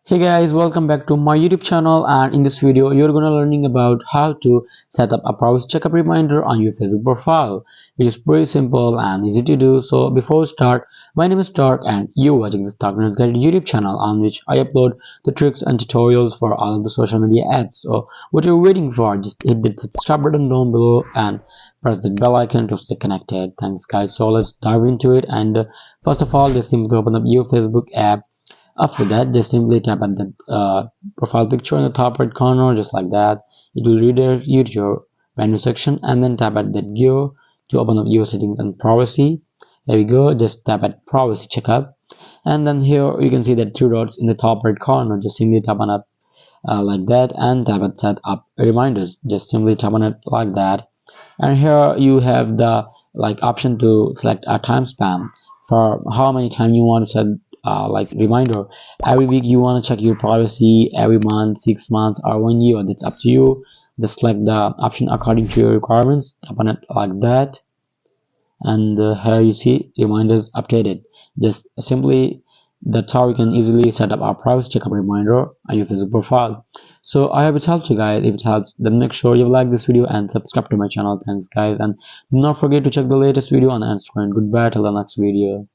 Hey guys, welcome back to my YouTube channel, and in this video you're gonna learning about how to set up a privacy checkup reminder on your Facebook profile, which is pretty simple and easy to do. So before we start, my name is Stark and you're watching this Darkness Guide YouTube channel on which I upload the tricks and tutorials for all of the social media apps. So what you're waiting for, just hit the subscribe button down below and press the bell icon to stay connected. Thanks guys. So let's dive into it, and first of all, just simply open up your Facebook app. After that, just simply tap at the profile picture in the top right corner, just like that. It will redirect you to your menu section, and then tap at that gear to open up your settings and privacy. There we go. Just tap at privacy checkup, and then here you can see that three dots in the top right corner. Just simply tap on it like that, and tap at set up reminders. Just simply tap on it like that, and here you have the option to select a time span for how many time you want to set reminder. Every week you want to check your privacy, every month, 6 months, or 1 year. That's up to you. Just select the option according to your requirements. Tap on it like that, and here you see reminders updated. Just simply, that's how you can easily set up our privacy checkup reminder on your Facebook profile. So I hope it helped you guys. If it helps, then make sure you like this video and subscribe to my channel. Thanks guys, and do not forget to check the latest video on Instagram. Goodbye till the next video.